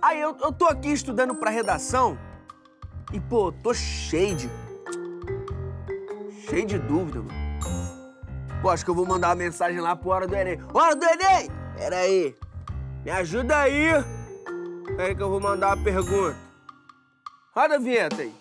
Aí eu tô aqui estudando pra redação e, pô, tô cheio de dúvida, mano. Pô, acho que eu vou mandar uma mensagem lá pro Hora do Enem. Hora do Enem! Pera aí. Me ajuda aí. Pera aí que eu vou mandar uma pergunta. Roda a vinheta aí.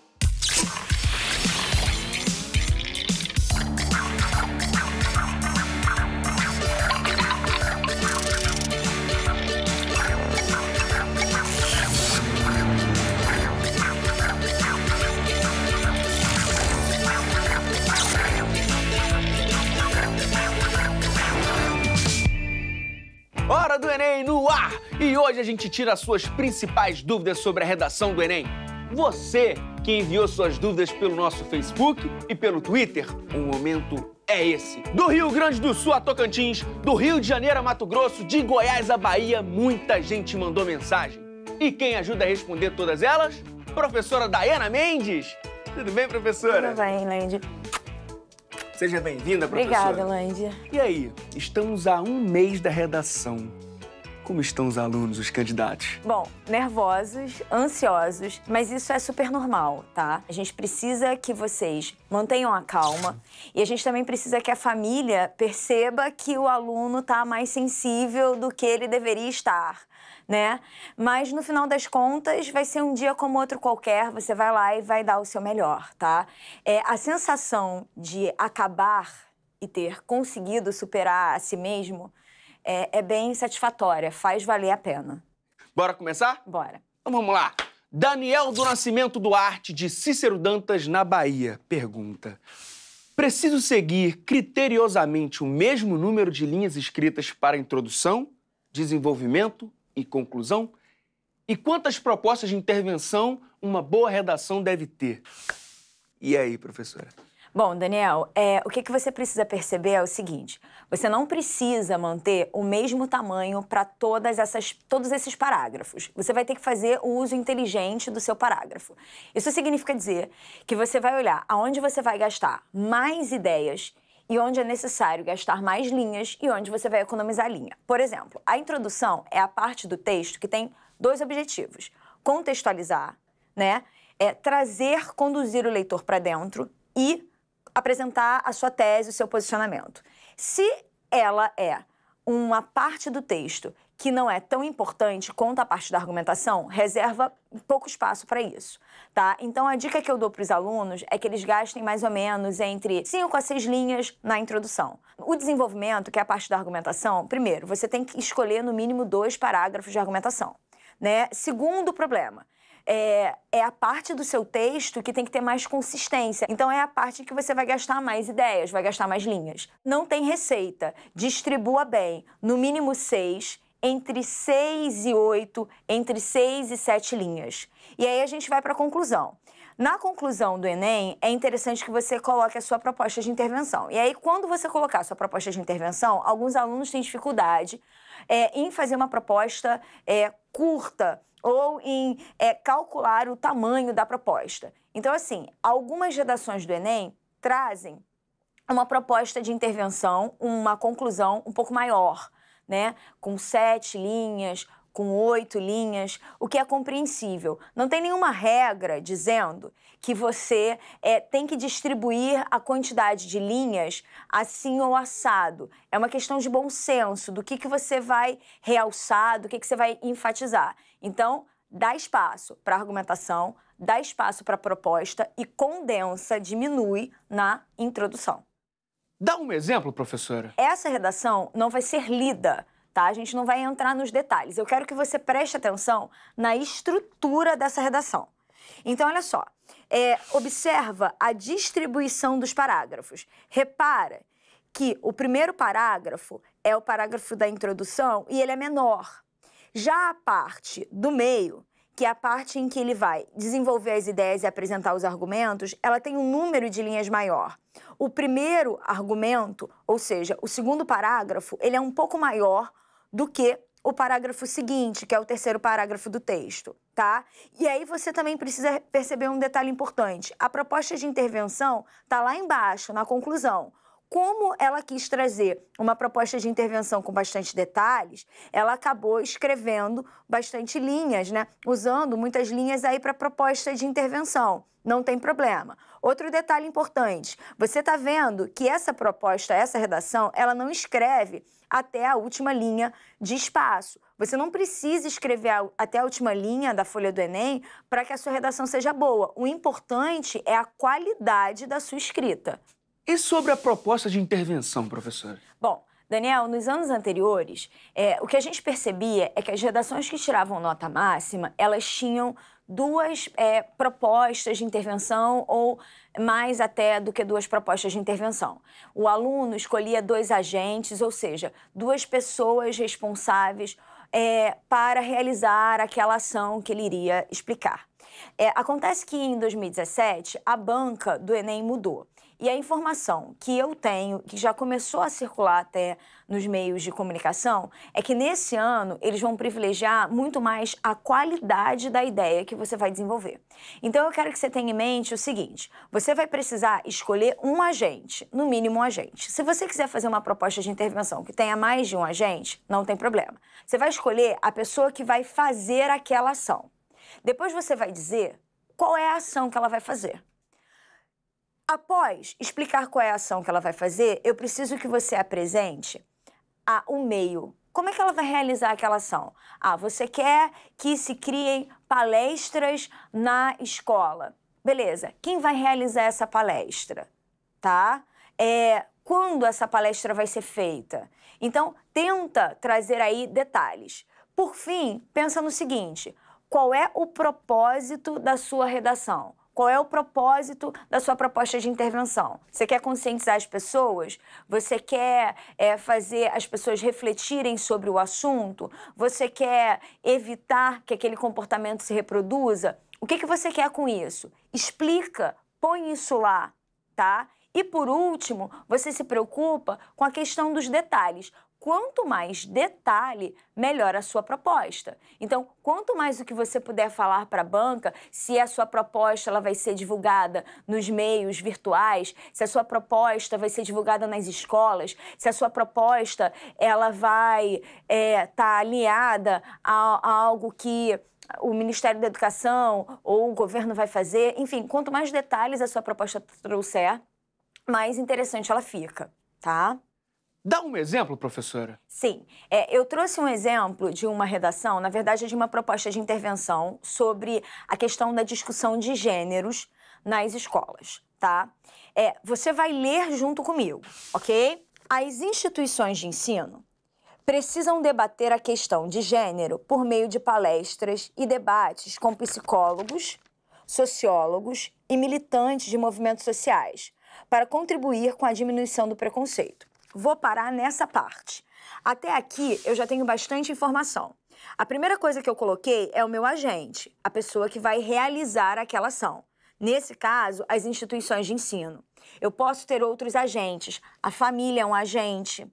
Hora do Enem no ar! E hoje a gente tira as suas principais dúvidas sobre a redação do Enem. Você que enviou suas dúvidas pelo nosso Facebook e pelo Twitter, o momento é esse. Do Rio Grande do Sul a Tocantins, do Rio de Janeiro a Mato Grosso, de Goiás a Bahia, muita gente mandou mensagem. E quem ajuda a responder todas elas? Professora Dayana Mendes. Tudo bem, professora? Tudo bem, Landy. Seja bem-vinda, professora. Obrigada, Landy. E aí, estamos a um mês da redação. Como estão os alunos, os candidatos? Bom, nervosos, ansiosos, mas isso é super normal, tá? A gente precisa que vocês mantenham a calma e a gente também precisa que a família perceba que o aluno tá mais sensível do que ele deveria estar, né? Mas no final das contas vai ser um dia como outro qualquer, você vai lá e vai dar o seu melhor, tá? A sensação de acabar e ter conseguido superar a si mesmo é bem satisfatória, faz valer a pena. Bora começar? Bora. Então vamos lá. Daniel do Nascimento Duarte, de Cícero Dantas, na Bahia, pergunta: preciso seguir criteriosamente o mesmo número de linhas escritas para introdução, desenvolvimento e conclusão? E quantas propostas de intervenção uma boa redação deve ter? E aí, professora? Bom, Daniel, o que você precisa perceber é o seguinte: você não precisa manter o mesmo tamanho para todos esses parágrafos. Você vai ter que fazer o uso inteligente do seu parágrafo. Isso significa dizer que você vai olhar aonde você vai gastar mais ideias e onde é necessário gastar mais linhas e onde você vai economizar linha. Por exemplo, a introdução é a parte do texto que tem dois objetivos: contextualizar, né? Conduzir o leitor para dentro e apresentar a sua tese, o seu posicionamento. Se ela é uma parte do texto que não é tão importante quanto a parte da argumentação, reserva pouco espaço para isso, tá? Então, a dica que eu dou para os alunos é que eles gastem mais ou menos entre 5 a 6 linhas na introdução. O desenvolvimento, que é a parte da argumentação, primeiro, você tem que escolher no mínimo 2 parágrafos de argumentação, né? Segundo problema, é a parte do seu texto que tem que ter mais consistência. Então, é a parte que você vai gastar mais ideias, vai gastar mais linhas. Não tem receita. Distribua bem. No mínimo 6, entre 6 e 8, entre 6 e 7 linhas. E aí a gente vai para a conclusão. Na conclusão do Enem, é interessante que você coloque a sua proposta de intervenção. E aí, quando você colocar a sua proposta de intervenção, alguns alunos têm dificuldade em fazer uma proposta curta, ou em calcular o tamanho da proposta. Então, assim, algumas redações do Enem trazem uma proposta de intervenção, uma conclusão um pouco maior, né? Com 7 linhas, com 8 linhas, o que é compreensível. Não tem nenhuma regra dizendo que você tem que distribuir a quantidade de linhas assim ou assado. É uma questão de bom senso, do que você vai realçar, do que você vai enfatizar. Então, dá espaço para argumentação, dá espaço para proposta e condensa, diminui na introdução. Dá um exemplo, professora. Essa redação não vai ser lida, tá? A gente não vai entrar nos detalhes. Eu quero que você preste atenção na estrutura dessa redação. Então, olha só. Observa a distribuição dos parágrafos. Repara que o primeiro parágrafo é o parágrafo da introdução e ele é menor. Já a parte do meio, que é a parte em que ele vai desenvolver as ideias e apresentar os argumentos, ela tem um número de linhas maior. O primeiro argumento, ou seja, o segundo parágrafo, ele é um pouco maior do que o parágrafo seguinte, que é o terceiro parágrafo do texto, tá? E aí você também precisa perceber um detalhe importante. A proposta de intervenção está lá embaixo, na conclusão. como ela quis trazer uma proposta de intervenção com bastante detalhes, ela acabou escrevendo bastante linhas, né? Usando muitas linhas aí para proposta de intervenção. Não tem problema. Outro detalhe importante, você está vendo que essa proposta, essa redação, ela não escreve até a última linha de espaço. Você não precisa escrever até a última linha da folha do Enem para que a sua redação seja boa. O importante é a qualidade da sua escrita. E sobre a proposta de intervenção, professora? Bom, Daniel, nos anos anteriores, o que a gente percebia é que as redações que tiravam nota máxima, elas tinham duas propostas de intervenção ou mais até do que duas propostas de intervenção. O aluno escolhia 2 agentes, ou seja, 2 pessoas responsáveis para realizar aquela ação que ele iria explicar. Acontece que em 2017 a banca do Enem mudou. E a informação que eu tenho, que já começou a circular até nos meios de comunicação, é que nesse ano eles vão privilegiar muito mais a qualidade da ideia que você vai desenvolver. Então eu quero que você tenha em mente o seguinte, você vai precisar escolher um agente, no mínimo um agente. Se você quiser fazer uma proposta de intervenção que tenha mais de um agente, não tem problema. Você vai escolher a pessoa que vai fazer aquela ação. Depois você vai dizer qual é a ação que ela vai fazer. Após explicar qual é a ação que ela vai fazer, eu preciso que você apresente o meio. Como é que ela vai realizar aquela ação? Você quer que se criem palestras na escola. Beleza, quem vai realizar essa palestra? Tá? Quando essa palestra vai ser feita? Então, tenta trazer aí detalhes. Por fim, pensa no seguinte, qual é o propósito da sua redação? Qual é o propósito da sua proposta de intervenção? Você quer conscientizar as pessoas? Você quer fazer as pessoas refletirem sobre o assunto? Você quer evitar que aquele comportamento se reproduza? O que você quer com isso? Explica, põe isso lá, tá? E por último, você se preocupa com a questão dos detalhes. Quanto mais detalhe, melhor a sua proposta. Então, quanto mais o que você puder falar para a banca, se a sua proposta ela vai ser divulgada nos meios virtuais, se a sua proposta vai ser divulgada nas escolas, se a sua proposta ela vai tá alinhada a algo que o Ministério da Educação ou o governo vai fazer. Enfim, quanto mais detalhes a sua proposta trouxer, mais interessante ela fica, tá? Dá um exemplo, professora? Sim. Eu trouxe um exemplo de uma redação, na verdade, de uma proposta de intervenção sobre a questão da discussão de gêneros nas escolas, tá? Você vai ler junto comigo, ok? As instituições de ensino precisam debater a questão de gênero por meio de palestras e debates com psicólogos, sociólogos e militantes de movimentos sociais, para contribuir com a diminuição do preconceito. Vou parar nessa parte. Até aqui eu já tenho bastante informação. A primeira coisa que eu coloquei é o meu agente, a pessoa que vai realizar aquela ação. Nesse caso, as instituições de ensino. Eu posso ter outros agentes. A família é um agente.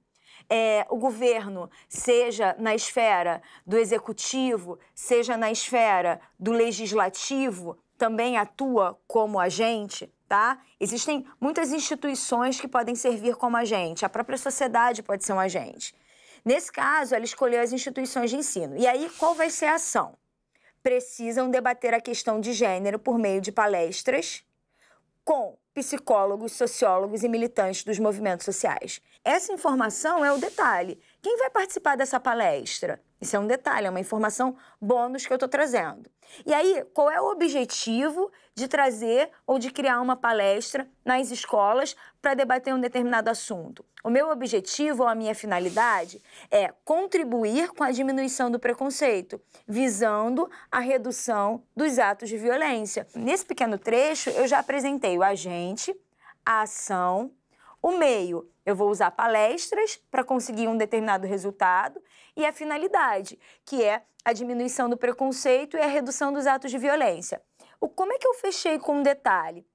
O governo, seja na esfera do executivo, seja na esfera do legislativo, também atua como agente. Tá? Existem muitas instituições que podem servir como agente, a própria sociedade pode ser um agente. Nesse caso, ela escolheu as instituições de ensino. E aí, qual vai ser a ação? Precisam debater a questão de gênero por meio de palestras com psicólogos, sociólogos e militantes dos movimentos sociais. Essa informação é o detalhe. Quem vai participar dessa palestra? Isso é um detalhe, é uma informação bônus que eu estou trazendo. E aí, qual é o objetivo de trazer ou de criar uma palestra nas escolas para debater um determinado assunto? O meu objetivo ou a minha finalidade é contribuir com a diminuição do preconceito, visando a redução dos atos de violência. Nesse pequeno trecho, eu já apresentei o agente, a ação, o meio. Eu vou usar palestras para conseguir um determinado resultado e a finalidade, que é a diminuição do preconceito e a redução dos atos de violência. Como é que eu fechei com um detalhe?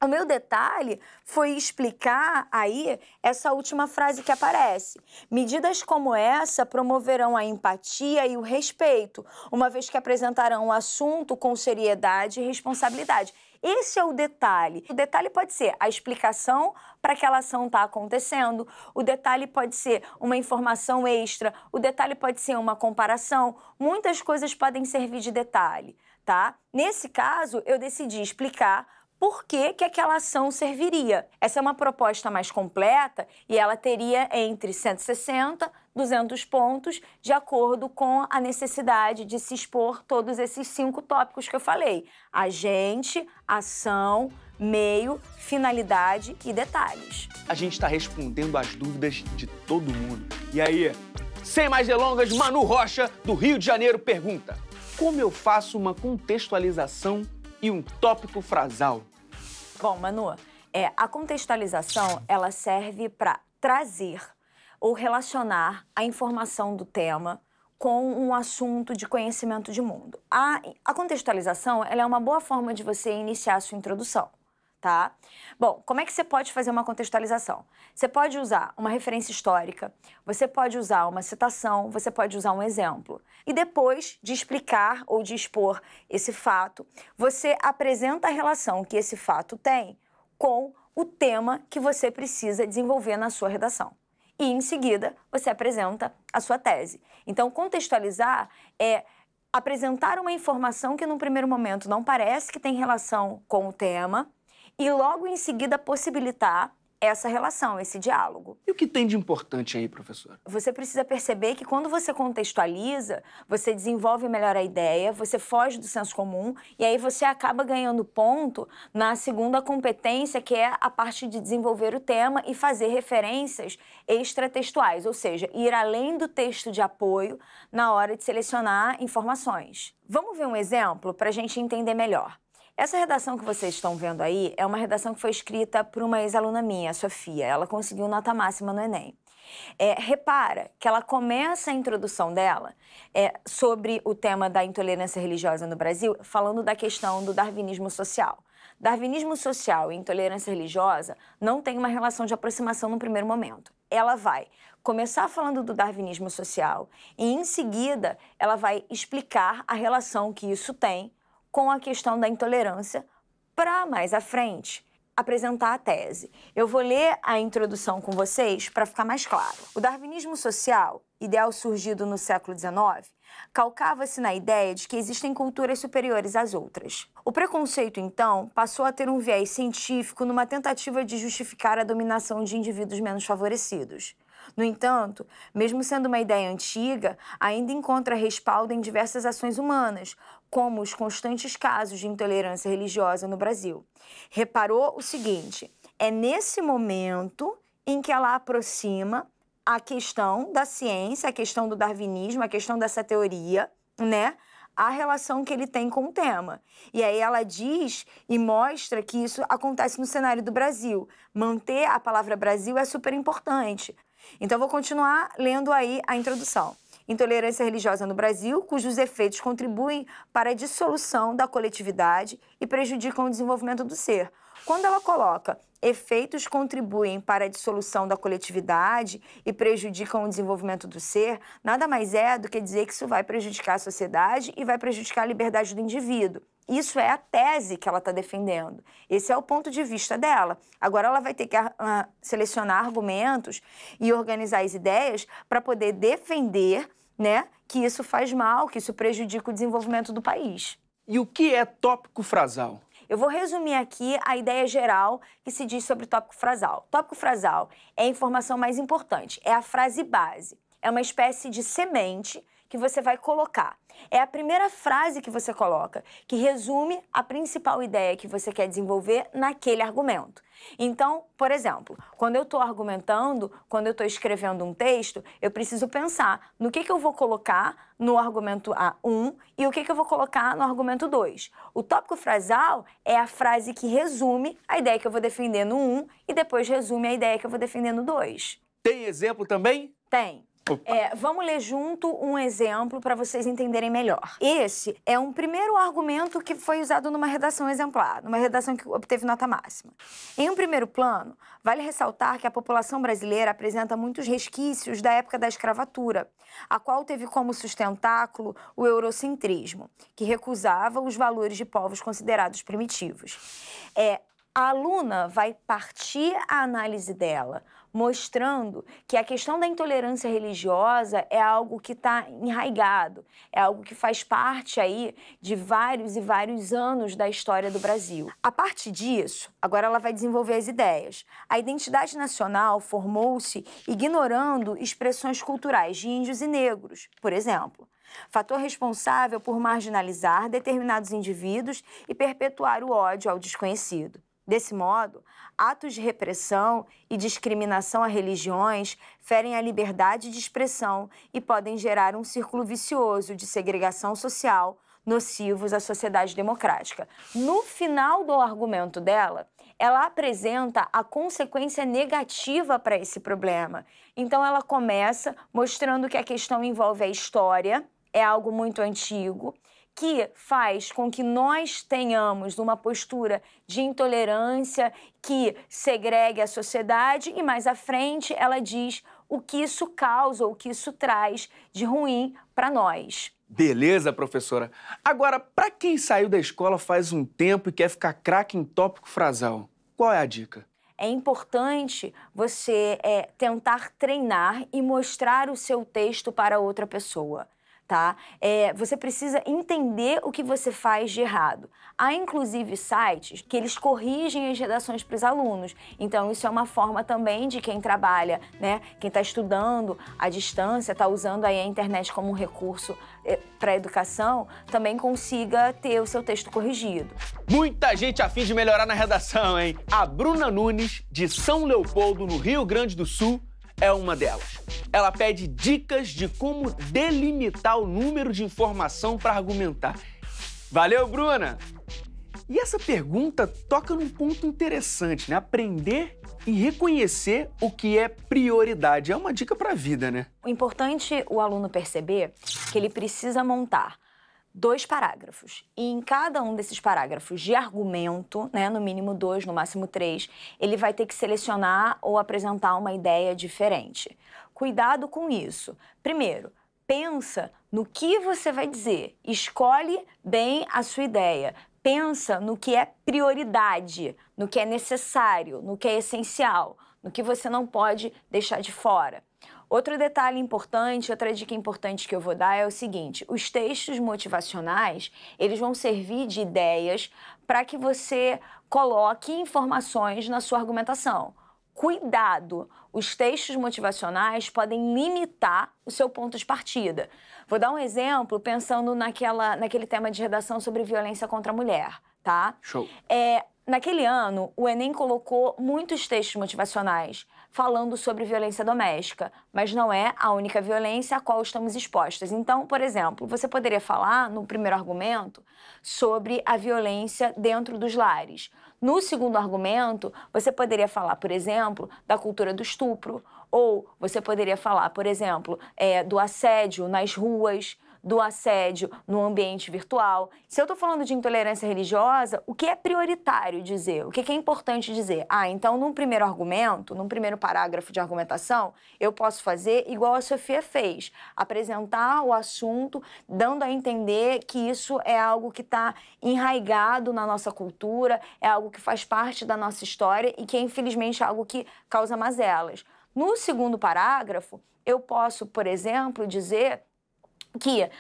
O meu detalhe foi explicar aí essa última frase que aparece. Medidas como essa promoverão a empatia e o respeito, uma vez que apresentarão o assunto com seriedade e responsabilidade. Esse é o detalhe. O detalhe pode ser a explicação para aquela ação estar acontecendo, o detalhe pode ser uma informação extra, o detalhe pode ser uma comparação. Muitas coisas podem servir de detalhe, tá? Nesse caso, eu decidi explicar por que aquela ação serviria. Essa é uma proposta mais completa e ela teria entre 160 e 200 pontos, de acordo com a necessidade de se expor todos esses 5 tópicos que eu falei: agente, ação, meio, finalidade e detalhes. A gente está respondendo às dúvidas de todo mundo. E aí, sem mais delongas, Manu Rocha, do Rio de Janeiro, pergunta: como eu faço uma contextualização e um tópico frasal? Bom, Manu, a contextualização ela serve para trazer ou relacionar a informação do tema com um assunto de conhecimento de mundo. A contextualização ela é uma boa forma de você iniciar a sua introdução, tá? Bom, como é que você pode fazer uma contextualização? Você pode usar uma referência histórica, você pode usar uma citação, você pode usar um exemplo. E depois de explicar ou de expor esse fato, você apresenta a relação que esse fato tem com o tema que você precisa desenvolver na sua redação. E, em seguida, você apresenta a sua tese. Então, contextualizar é apresentar uma informação que, num primeiro momento, não parece que tem relação com o tema e, logo em seguida, possibilitar essa relação, esse diálogo. E o que tem de importante aí, professora? Você precisa perceber que quando você contextualiza, você desenvolve melhor a ideia, você foge do senso comum e aí você acaba ganhando ponto na segunda competência, que é a parte de desenvolver o tema e fazer referências extratextuais, ou seja, ir além do texto de apoio na hora de selecionar informações. Vamos ver um exemplo para a gente entender melhor. Essa redação que vocês estão vendo aí é uma redação que foi escrita por uma ex-aluna minha, a Sofia. Ela conseguiu nota máxima no Enem. Repara que ela começa a introdução dela sobre o tema da intolerância religiosa no Brasil, falando da questão do darwinismo social. Darwinismo social e intolerância religiosa não tem uma relação de aproximação no primeiro momento. Ela vai começar falando do darwinismo social e, em seguida, ela vai explicar a relação que isso tem com a questão da intolerância, para mais à frente apresentar a tese. Eu vou ler a introdução com vocês para ficar mais claro. O darwinismo social, ideal surgido no século XIX, calcava-se na ideia de que existem culturas superiores às outras. O preconceito, então, passou a ter um viés científico numa tentativa de justificar a dominação de indivíduos menos favorecidos. No entanto, mesmo sendo uma ideia antiga, ainda encontra respaldo em diversas ações humanas, como os constantes casos de intolerância religiosa no Brasil. Reparou o seguinte: é nesse momento em que ela aproxima a questão da ciência, a questão do darwinismo, a questão dessa teoria, né? A relação que ele tem com o tema. E aí ela diz e mostra que isso acontece no cenário do Brasil. Manter a palavra Brasil é super importante. Então, vou continuar lendo aí a introdução. Intolerância religiosa no Brasil, cujos efeitos contribuem para a dissolução da coletividade e prejudicam o desenvolvimento do ser. Quando ela coloca efeitos contribuem para a dissolução da coletividade e prejudicam o desenvolvimento do ser, nada mais é do que dizer que isso vai prejudicar a sociedade e vai prejudicar a liberdade do indivíduo. Isso é a tese que ela está defendendo. Esse é o ponto de vista dela. Agora ela vai ter que selecionar argumentos e organizar as ideias para poder defender, né, que isso faz mal, que isso prejudica o desenvolvimento do país. E o que é tópico frasal? Eu vou resumir aqui a ideia geral que se diz sobre tópico frasal. Tópico frasal é a informação mais importante, é a frase base. É uma espécie de semente que você vai colocar. É a primeira frase que você coloca, que resume a principal ideia que você quer desenvolver naquele argumento. Então, por exemplo, quando eu estou argumentando, quando eu estou escrevendo um texto, eu preciso pensar no que eu vou colocar no argumento 1 e o que eu vou colocar no argumento 2. O tópico frasal é a frase que resume a ideia que eu vou defender no 1 e depois resume a ideia que eu vou defender no 2. Tem exemplo também? Tem. Vamos ler junto um exemplo para vocês entenderem melhor. Esse é um primeiro argumento que foi usado numa redação exemplar, numa redação que obteve nota máxima. Em um primeiro plano, vale ressaltar que a população brasileira apresenta muitos resquícios da época da escravatura, a qual teve como sustentáculo o eurocentrismo, que recusava os valores de povos considerados primitivos. A aluna vai partir a análise dela, mostrando que a questão da intolerância religiosa é algo que está enraigado, é algo que faz parte aí de vários e vários anos da história do Brasil. A partir disso, agora ela vai desenvolver as ideias. A identidade nacional formou-se ignorando expressões culturais de índios e negros, por exemplo. Fator responsável por marginalizar determinados indivíduos e perpetuar o ódio ao desconhecido. Desse modo, atos de repressão e discriminação a religiões ferem a liberdade de expressão e podem gerar um círculo vicioso de segregação social nocivos à sociedade democrática. No final do argumento dela, ela apresenta a consequência negativa para esse problema. Então, ela começa mostrando que a questão envolve a história, é algo muito antigo, que faz com que nós tenhamos uma postura de intolerância que segregue a sociedade e mais à frente ela diz o que isso causa, o que isso traz de ruim para nós. Beleza, professora. Agora, para quem saiu da escola faz um tempo e quer ficar craque em tópico frasal, qual é a dica? É importante você tentar treinar e mostrar o seu texto para outra pessoa. Tá? Você precisa entender o que você faz de errado. Há, inclusive, sites que eles corrigem as redações para os alunos. Então, isso é uma forma também de quem trabalha, né? Quem está estudando à distância, está usando aí a internet como um recurso para a educação, também consiga ter o seu texto corrigido. Muita gente a fim de melhorar na redação, hein? A Bruna Nunes, de São Leopoldo, no Rio Grande do Sul, é uma delas. Ela pede dicas de como delimitar o número de informação para argumentar. Valeu, Bruna! E essa pergunta toca num ponto interessante, né? Aprender e reconhecer o que é prioridade. É uma dica para a vida, né? O importante o aluno perceber que ele precisa montar 2 parágrafos. E em cada um desses parágrafos de argumento, né, no mínimo 2, no máximo 3, ele vai ter que selecionar ou apresentar uma ideia diferente. Cuidado com isso. Primeiro, pensa no que você vai dizer. Escolhe bem a sua ideia. Pensa no que é prioridade, no que é necessário, no que é essencial, no que você não pode deixar de fora. Outro detalhe importante, outra dica importante que eu vou dar é o seguinte: os textos motivacionais, eles vão servir de ideias para que você coloque informações na sua argumentação. Cuidado! Os textos motivacionais podem limitar o seu ponto de partida. Vou dar um exemplo pensando naquele tema de redação sobre violência contra a mulher, tá? Show! Naquele ano, o Enem colocou muitos textos motivacionais falando sobre violência doméstica, mas não é a única violência a qual estamos expostas. Então, por exemplo, você poderia falar, no primeiro argumento, sobre a violência dentro dos lares. No segundo argumento, você poderia falar, por exemplo, da cultura do estupro, ou você poderia falar, por exemplo, do assédio nas ruas, do assédio no ambiente virtual. Se eu estou falando de intolerância religiosa, o que é prioritário dizer? O que é importante dizer? Então, num primeiro argumento, num primeiro parágrafo de argumentação, eu posso fazer igual a Sofia fez, apresentar o assunto, dando a entender que isso é algo que está enraigado na nossa cultura, é algo que faz parte da nossa história e que, infelizmente, é algo que causa mazelas. No segundo parágrafo, eu posso, por exemplo, dizer que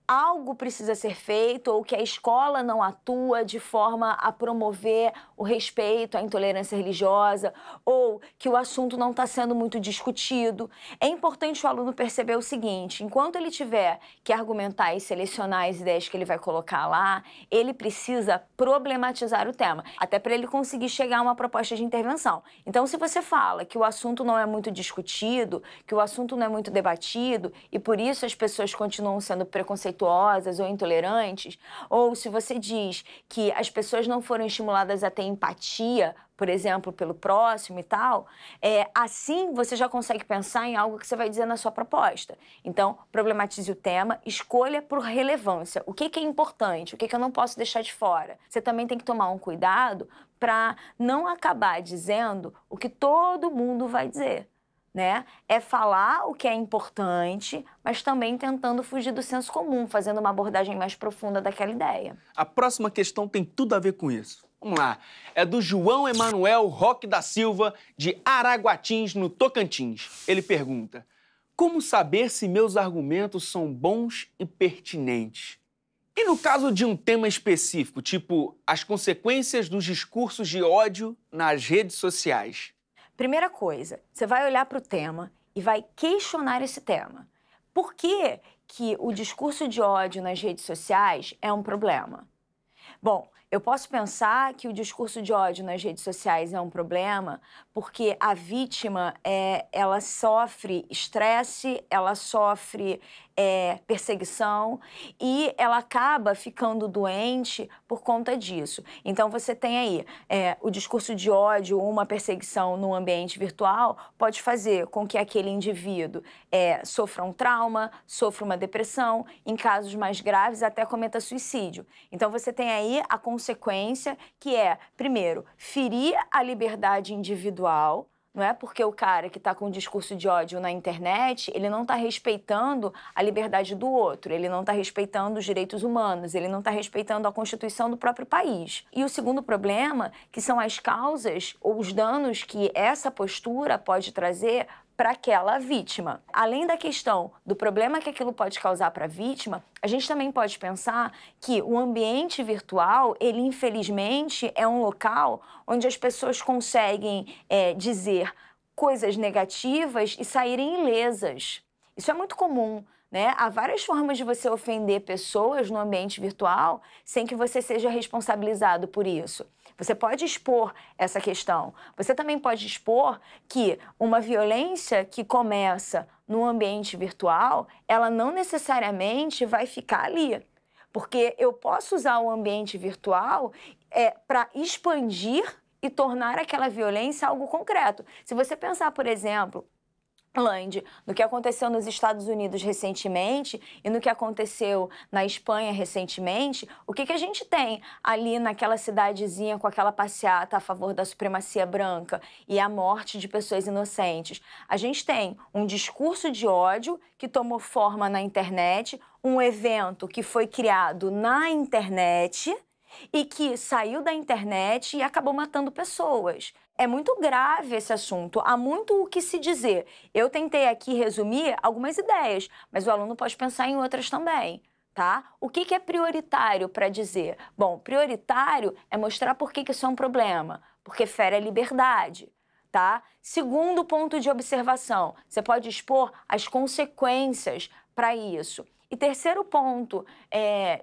algo precisa ser feito ou que a escola não atua de forma a promover o respeito à intolerância religiosa ou que o assunto não está sendo muito discutido. É importante o aluno perceber o seguinte: enquanto ele tiver que argumentar e selecionar as ideias que ele vai colocar lá, ele precisa problematizar o tema, até para ele conseguir chegar a uma proposta de intervenção. Então, se você fala que o assunto não é muito discutido, que o assunto não é muito debatido e por isso as pessoas continuam sendo preconceituosas preconceituosas ou intolerantes, ou se você diz que as pessoas não foram estimuladas a ter empatia, por exemplo, pelo próximo e tal, assim você já consegue pensar em algo que você vai dizer na sua proposta. Então, problematize o tema, escolha por relevância. O que é importante, o que eu não posso deixar de fora. Você também tem que tomar um cuidado para não acabar dizendo o que todo mundo vai dizer, né? É falar o que é importante, mas também tentando fugir do senso comum, fazendo uma abordagem mais profunda daquela ideia. A próxima questão tem tudo a ver com isso. Vamos lá. É do João Emanuel Roque da Silva, de Araguatins, no Tocantins. Ele pergunta: como saber se meus argumentos são bons e pertinentes? E no caso de um tema específico, tipo as consequências dos discursos de ódio nas redes sociais? Primeira coisa, você vai olhar para o tema e vai questionar esse tema. Por que o discurso de ódio nas redes sociais é um problema? Bom, eu posso pensar que o discurso de ódio nas redes sociais é um problema porque a vítima, ela sofre estresse, ela sofre perseguição e ela acaba ficando doente por conta disso. Então, você tem aí o discurso de ódio ou uma perseguição no ambiente virtual pode fazer com que aquele indivíduo sofra um trauma, sofra uma depressão, em casos mais graves até cometa suicídio. Então, você tem aí a consequência que primeiro, ferir a liberdade individual, não é? Porque o cara que está com um discurso de ódio na internet, ele não está respeitando a liberdade do outro, ele não está respeitando os direitos humanos, ele não está respeitando a Constituição do próprio país. E o segundo problema, que são as causas ou os danos que essa postura pode trazer para aquela vítima. Além da questão do problema que aquilo pode causar para a vítima, a gente também pode pensar que o ambiente virtual, ele infelizmente é um local onde as pessoas conseguem dizer coisas negativas e saírem ilesas. Isso é muito comum, né? Há várias formas de você ofender pessoas no ambiente virtual sem que você seja responsabilizado por isso. Você pode expor essa questão. Você também pode expor que uma violência que começa no ambiente virtual, ela não necessariamente vai ficar ali. Porque eu posso usar o ambiente virtual para expandir e tornar aquela violência algo concreto. Se você pensar, por exemplo, Land, no que aconteceu nos Estados Unidos recentemente e no que aconteceu na Espanha recentemente, o que a gente tem ali naquela cidadezinha com aquela passeata a favor da supremacia branca e a morte de pessoas inocentes? A gente tem um discurso de ódio que tomou forma na internet, um evento que foi criado na internet e que saiu da internet e acabou matando pessoas. É muito grave esse assunto, há muito o que se dizer. Eu tentei aqui resumir algumas ideias, mas o aluno pode pensar em outras também, tá? O que é prioritário para dizer? Bom, prioritário é mostrar por que isso é um problema, porque fere a liberdade, tá? Segundo ponto de observação, você pode expor as consequências para isso. E terceiro ponto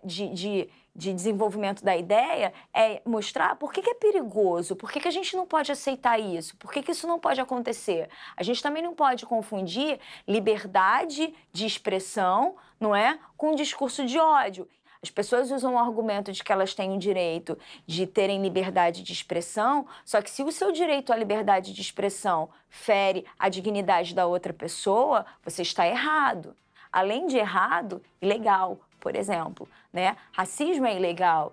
de desenvolvimento da ideia é mostrar por que é perigoso, por que a gente não pode aceitar isso, por que isso não pode acontecer. A gente também não pode confundir liberdade de expressão, não é, com discurso de ódio. As pessoas usam o argumento de que elas têm o direito de terem liberdade de expressão, só que se o seu direito à liberdade de expressão fere a dignidade da outra pessoa, você está errado. Além de errado, ilegal, por exemplo, né? Racismo é ilegal,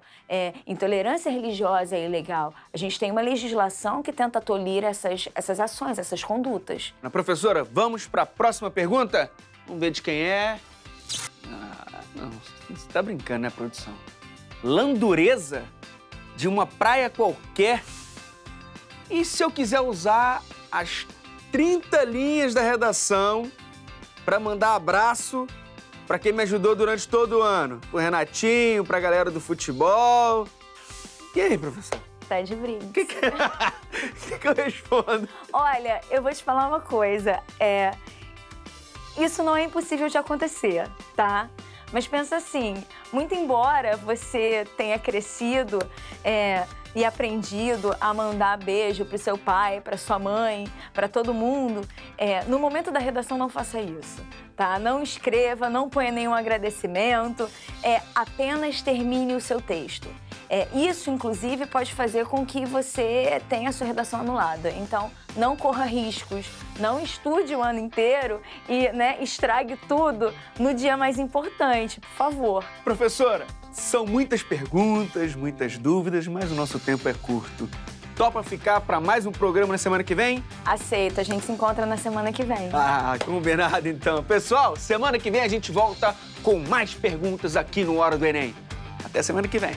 intolerância religiosa é ilegal. A gente tem uma legislação que tenta tolir essas ações, essas condutas. Professora, vamos para a próxima pergunta? Vamos ver de quem é. Não, você tá brincando, né, produção? Landureza de uma praia qualquer. E se eu quiser usar as 30 linhas da redação para mandar abraço para quem me ajudou durante todo o ano? O Renatinho, pra galera do futebol. E aí, professor? Tá de brinco. O que eu respondo? Olha, eu vou te falar uma coisa. Isso não é impossível de acontecer, tá? Mas pensa assim, muito embora você tenha crescido e aprendido a mandar beijo pro seu pai, pra sua mãe, pra todo mundo, no momento da redação não faça isso, tá? Não escreva, não ponha nenhum agradecimento, apenas termine o seu texto. Isso, inclusive, pode fazer com que você tenha a sua redação anulada. Então, não corra riscos, não estude o ano inteiro e estrague tudo no dia mais importante, por favor. Professora, são muitas perguntas, muitas dúvidas, mas o nosso tempo é curto. Topa ficar para mais um programa na semana que vem? Aceito, a gente se encontra na semana que vem. Ah, combinado então. Pessoal, semana que vem a gente volta com mais perguntas aqui no Hora do Enem. Até semana que vem.